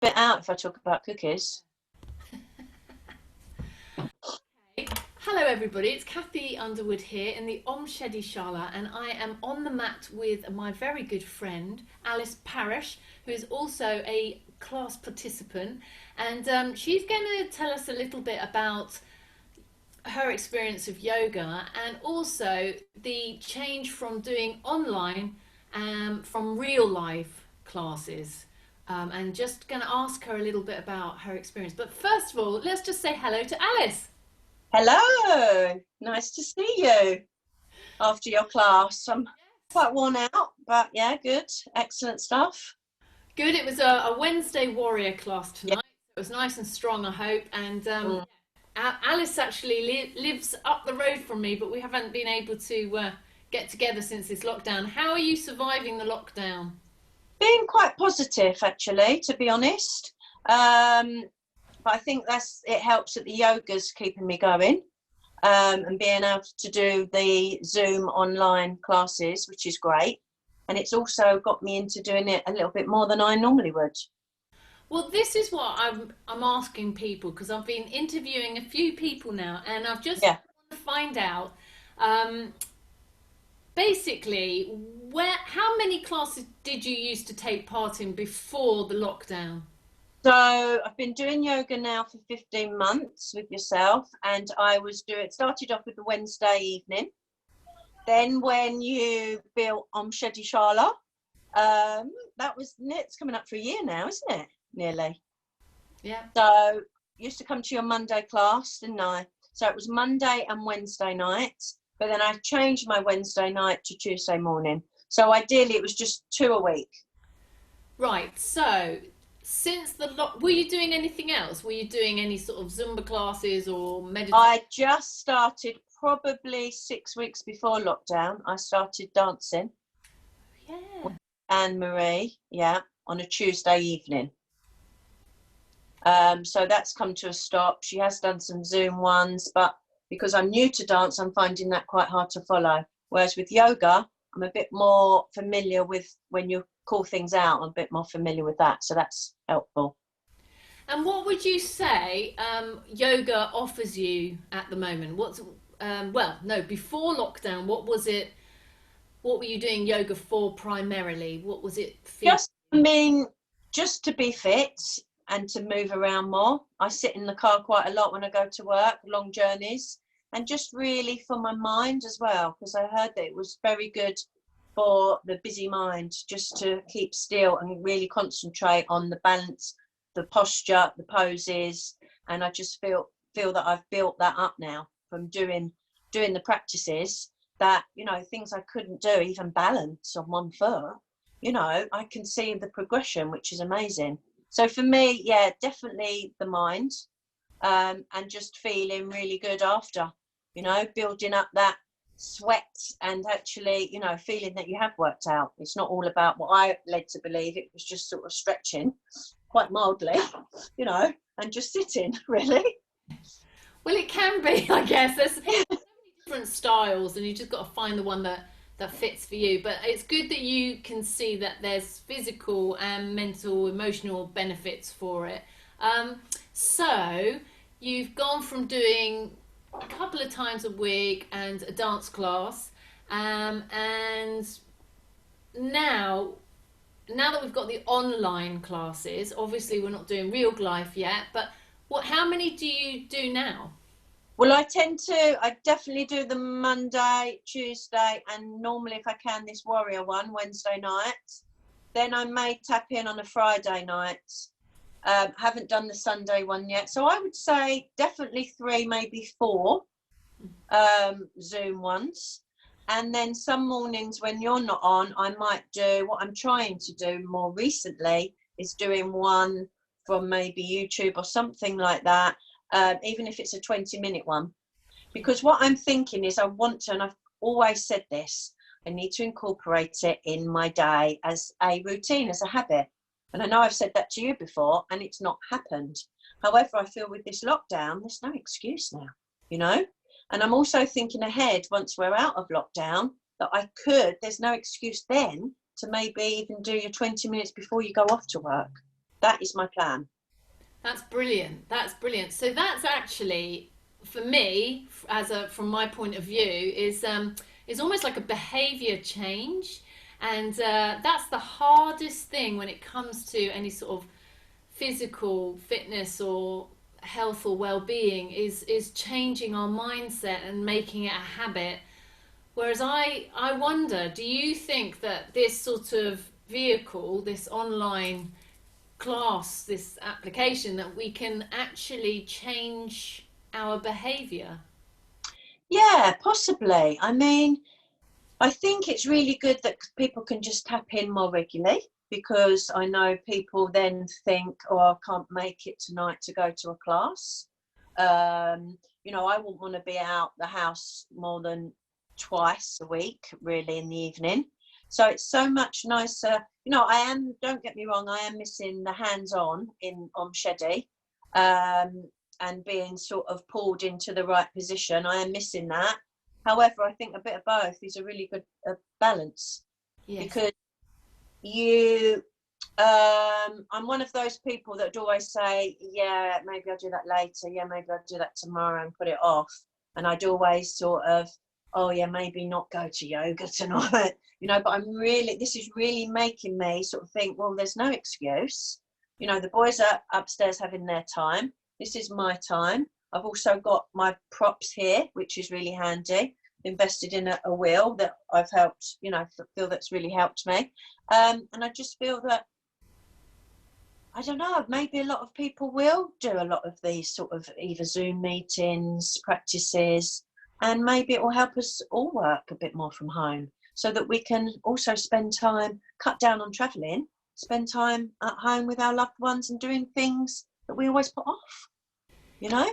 bit out if I talk about cookies. Hello everybody, it's Cathy Underwood here in the Shedi Shala, and I am on the mat with my very good friend Alice Parrish, who is also a class participant, and she's going to tell us a little bit about her experience of yoga and also the change from doing online from real life classes. And just going to ask her a little bit about her experience. But first of all, let's just say hello to Alice. Hello, nice to see you after your class. I'm quite worn out, but yeah, good, excellent stuff. Good, it was a Wednesday warrior class Yeah. tonight. It was nice and strong, I hope. And Mm. Alice actually lives up the road from me, but we haven't been able to get together since this lockdown. How are you surviving the lockdown? Being quite positive, actually, to be honest. But I think it helps that the yoga's keeping me going, and being able to do the Zoom online classes, which is great. And it's also got me into doing it a little bit more than I normally would. Well, this is what I'm asking people because I've been interviewing a few people now, and I've just Yeah. want to find out um, basically how many classes did you used to take part in before the lockdown? So I've been doing yoga now for 15 months with yourself, and started off with the Wednesday evening. Then when you built Shedi Shala, it's coming up for a year now, isn't it? Nearly. Yeah. So used to come to your Monday class, didn't I? So it was Monday and Wednesday nights, but then I changed my Wednesday night to Tuesday morning. So ideally it was just 2 a week. Right. So since the were you doing anything else? Were you doing any sort of Zumba classes or meditation? I just started probably 6 weeks before lockdown. I started dancing Yeah. with Anne Marie, on a Tuesday evening. So that's come to a stop. She has done some Zoom ones, but because I'm new to dance, I'm finding that quite hard to follow. Whereas with yoga, I'm a bit more familiar with when you call things out. I'm a bit more familiar with that, so that's helpful. And what would you say yoga offers you at the moment? Before lockdown, what was it? What were you doing yoga for primarily? What was it for? Just, I mean, just to be fit and to move around more. I sit in the car quite a lot when I go to work, long journeys, and just really for my mind as well, because I heard that it was very good for the busy mind, just to keep still and really concentrate on the balance, the posture, the poses, and I just feel that I've built that up now from doing the practices that, things I couldn't do, even balance on one foot. I can see the progression, which is amazing. So for me, yeah, definitely the mind, and just feeling really good after, building up that sweat and actually, feeling that you have worked out. It's not all about what I led to believe. It was just sort of stretching quite mildly, and just sitting, really. Well, it can be, I guess. There's so many different styles, and you just got to find the one that fits for you. But it's good that you can see that there's physical and mental, emotional benefits for it. So you've gone from doing a couple of times a week and a dance class, and now that we've got the online classes, obviously we're not doing real life yet, but how many do you do now? Well, I definitely do the Monday, Tuesday, and normally if I can, this warrior one, Wednesday night. Then I may tap in on a Friday night. Haven't done the Sunday one yet. So I would say definitely 3, maybe 4 Zoom ones. And then some mornings when you're not on, I might do what I'm trying to do more recently is doing one from maybe YouTube or something like that, even if it's a 20-minute one. Because what I'm thinking is I want to, and I've always said this, I need to incorporate it in my day as a routine, as a habit. And I know I've said that to you before, and it's not happened. However, I feel with this lockdown, there's no excuse now, And I'm also thinking ahead, once we're out of lockdown, that there's no excuse then to maybe even do your 20 minutes before you go off to work. That is my plan. That's brilliant. That's brilliant. So that's actually, for me, from my point of view, is almost like a behavior change, and that's the hardest thing when it comes to any sort of physical fitness or health or well-being is changing our mindset and making it a habit. Whereas I wonder, do you think that this sort of vehicle, this online class, this application, that we can actually change our behavior? Yeah, possibly. I mean, I think it's really good that people can just tap in more regularly, because I know people then think, oh, I can't make it tonight to go to a class. I wouldn't want to be out the house more than twice a week, really, in the evening. So it's so much nicer. Don't get me wrong, I am missing the hands-on on Sheddy, and being sort of pulled into the right position. I am missing that. However, I think a bit of both is a really good balance, Yes. because I'm one of those people that would always say, yeah, maybe I'll do that later. Yeah, maybe I'll do that tomorrow, and put it off. And I'd always sort of, oh yeah, maybe not go to yoga tonight, but this is really making me sort of think, well, there's no excuse. The boys are upstairs having their time. This is my time. I've also got my props here, which is really handy. Invested in a wheel that I've helped, feel that's really helped me. And I just feel that, I don't know, maybe a lot of people will do a lot of these sort of either Zoom meetings, practices, and maybe it will help us all work a bit more from home, so that we can also spend time, cut down on travelling, spend time at home with our loved ones and doing things that we always put off, you know?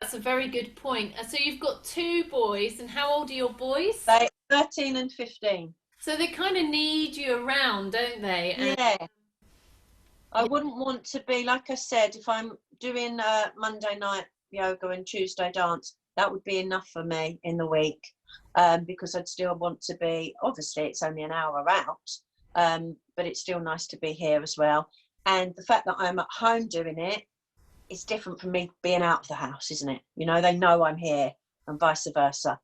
That's a very good point. So you've got two boys, and how old are your boys? They're 13 and 15. So they kind of need you around, don't they? And Yeah. I wouldn't want to be, like I said, if I'm doing Monday night yoga and Tuesday dance, that would be enough for me in the week, because I'd still want to be, obviously it's only an hour out, but it's still nice to be here as well. And the fact that I'm at home doing it, it's different from me being out of the house, isn't it? They know I'm here, and vice versa.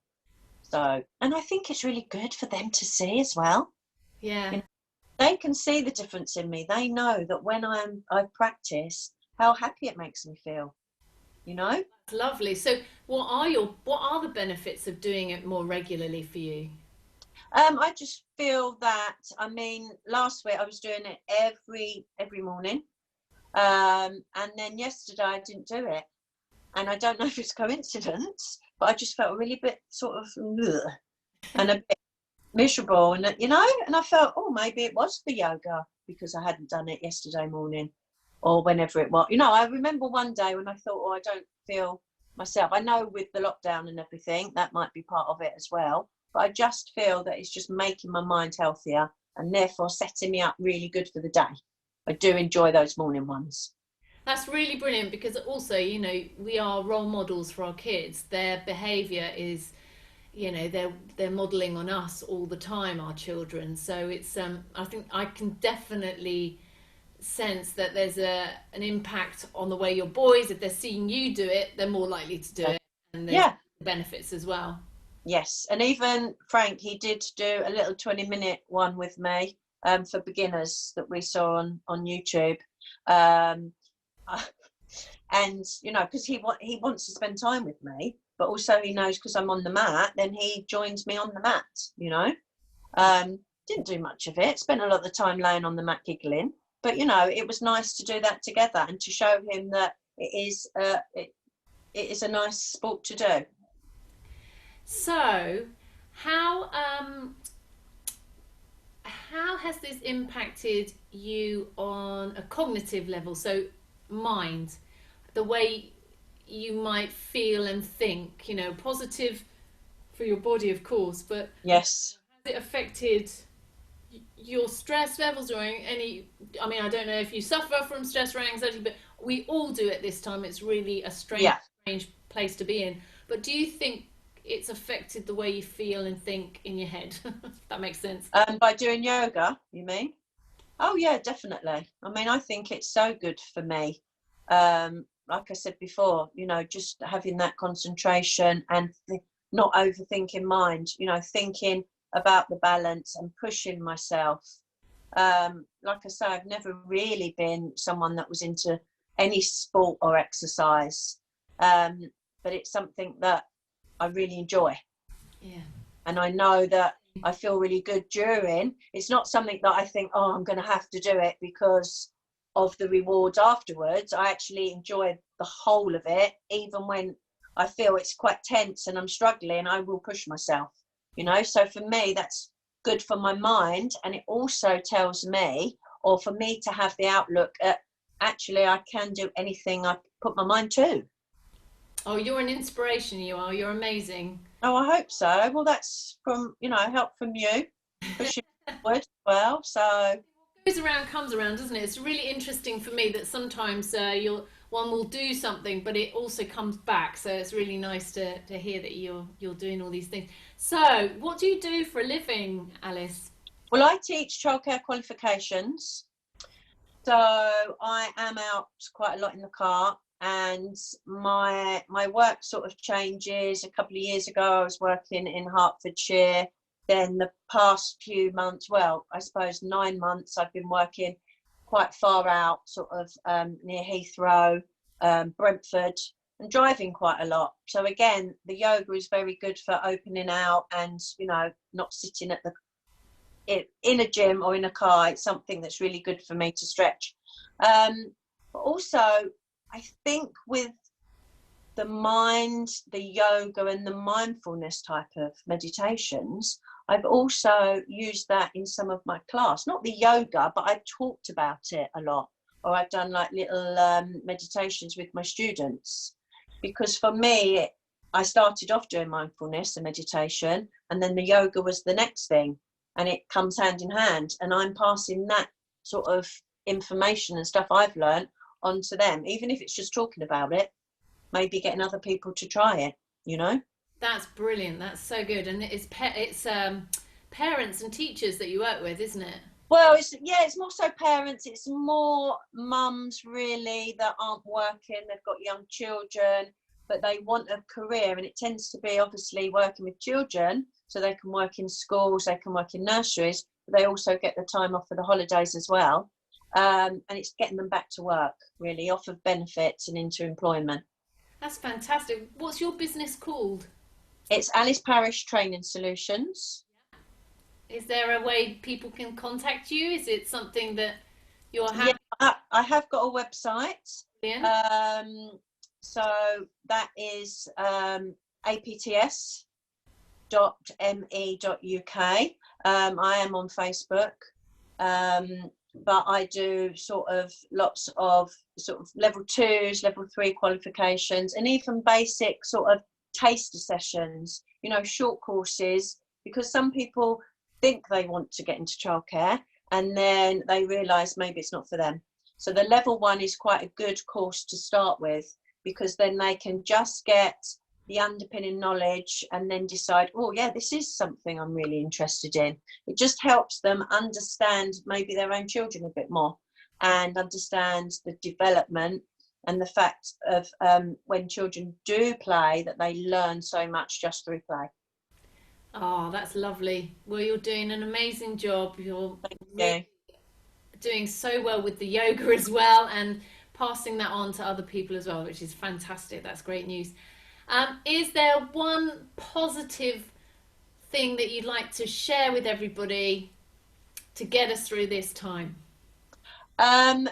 So, and I think it's really good for them to see as well. yeah. They can see the difference in me. They know that when I practice, how happy it makes me feel, you know? Lovely. So what are the benefits of doing it more regularly for you? I just feel that, I mean, last week I was doing it every morning. And then yesterday I didn't do it. And I don't know if it's coincidence, but I just felt a really bit sort of ugh, and a bit miserable, and and I felt, oh, maybe it was for yoga because I hadn't done it yesterday morning or whenever it was. I remember one day when I thought, oh, I don't feel myself. I know with the lockdown and everything, that might be part of it as well, but I just feel that it's just making my mind healthier, and therefore setting me up really good for the day. I do enjoy those morning ones. That's really brilliant, because also, we are role models for our kids. Their behavior is, they're modeling on us all the time, our children. So it's I think I can definitely sense that there's an impact on the way your boys, if they're seeing you do it, they're more likely to do it, and there's Yeah. benefits as well. Yes, and even Frank, he did do a little 20-minute one with me, for beginners, that we saw on YouTube. Um, and because he wants to spend time with me, but also he knows, because I'm on the mat, then he joins me on the mat. Didn't do much of it, spent a lot of the time laying on the mat giggling, but it was nice to do that together and to show him that it is a nice sport to do. So how has this impacted you on a cognitive level? So mind, the way you might feel and think, positive for your body, of course, but Yes. has it affected your stress levels or any? I mean, I don't know if you suffer from stress or anxiety, but we all do at this time. It's really a Yeah. strange place to be in. But do you think it's affected the way you feel and think in your head? If that makes sense. By doing yoga, you mean? Oh yeah, definitely. I mean, I think it's so good for me. Like I said before, you know, just having that concentration and not overthinking mind, you know, thinking about the balance and pushing myself. Like I say, I've never really been someone that was into any sport or exercise. Um, but it's something that I really enjoy. Yeah. And I know that I feel really good during. It's not something that I think, oh, I'm going to have to do it because of the rewards afterwards. I actually enjoy the whole of it, even when I feel it's quite tense and I'm struggling. I will push myself, you know. So for me, that's good for my mind, and it also tells me, or for me to have the outlook at actually I can do anything I put my mind to. Oh, you're an inspiration, you are. You're amazing. Oh, I hope so. Well, that's from, you know, help from you, pushing forward as well. So, Goes around comes around, doesn't it? It's really interesting for me that sometimes you'll one will do something, but it also comes back. So it's really nice to hear that you're doing all these things. So, what do you do for a living, Alice? well, I teach childcare qualifications. So I am out quite a lot in the car, and my work sort of changes. A couple of years ago, I was working in Hertfordshire. Then the past few months, well, I suppose 9 months, I've been working quite far out, sort of near Heathrow, Brentford, and driving quite a lot. So again, the yoga is very good for opening out and, you know, not sitting at the in a gym or in a car. It's something that's really good for me to stretch. But also, I think with the mind, the yoga, and the mindfulness type of meditations, I've also used that in some of my class. Not the yoga, but I've talked about it a lot, or I've done like little meditations with my students. Because for me, I started off doing mindfulness and meditation, and then the yoga was the next thing, and it comes hand in hand. And I'm passing that sort of information and stuff I've learned onto them, even if it's just talking about it, maybe getting other people to try it, you know. That's brilliant. That's so good. And it's parents and teachers that you work with, isn't it? Well, it's more so parents. It's more mums really that aren't working. They've got young children, but they want a career, and it tends to be obviously working with children, so they can work in schools, they can work in nurseries, but they also get the time off for the holidays as well. And it's getting them back to work, really, off of benefits and into employment. That's fantastic. What's your business called? It's Alice Parrish Training Solutions. Is there a way people can contact you? Is it something that you're Yeah, happy I have got a website. in? Um, so that is apts.me.uk. I am on Facebook, but I do sort of lots of sort of level twos, level three qualifications, and even basic sort of taster sessions, you know, short courses, because some people think they want to get into childcare and then they realise maybe it's not for them. So the level one is quite a good course to start with, because then they can just get the underpinning knowledge and then decide, oh yeah, this is something I'm really interested in. It just helps them understand maybe their own children a bit more and understand the development and the fact of when children do play, that they learn so much just through play. Oh, that's lovely. Well, you're doing an amazing job. You're really Yeah. doing so well with the yoga as well and passing that on to other people as well, which is fantastic. That's great news. Is there one positive thing that you'd like to share with everybody to get us through this time? Um,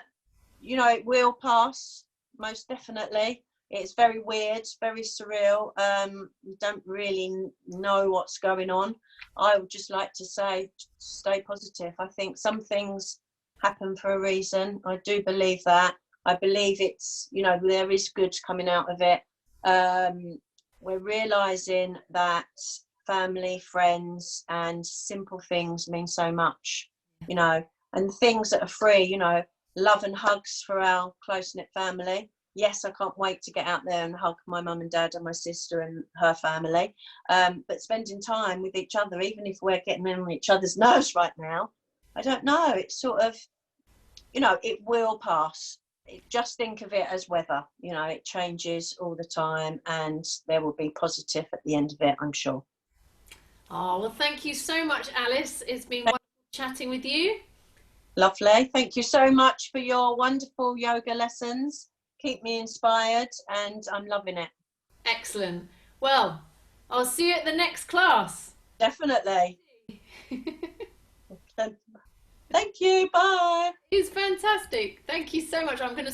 you know, it will pass, most definitely. It's very weird, very surreal. You don't really know what's going on. I would just like to say, stay positive. I think some things happen for a reason. I do believe that. I believe it's, you know, there is good coming out of it. We're realizing that family, friends, and simple things mean so much, you know, and things that are free, you know, love and hugs for our close-knit family. Yes, I can't wait to get out there and hug my mum and dad and my sister and her family. But spending time with each other, even if we're getting on each other's nerves right now, I don't know. It's sort of, you know, it will pass. Just think of it as weather. You know, it changes all the time, and there will be positive at the end of it, I'm sure. Oh, well, thank you so much, Alice. It's been wonderful chatting with you. Lovely. Thank you so much for your wonderful yoga lessons. Keep me inspired, and I'm loving it. Excellent. Well, I'll see you at the next class. Definitely. Thank you. Bye. It's fantastic. Thank you so much. I'm going to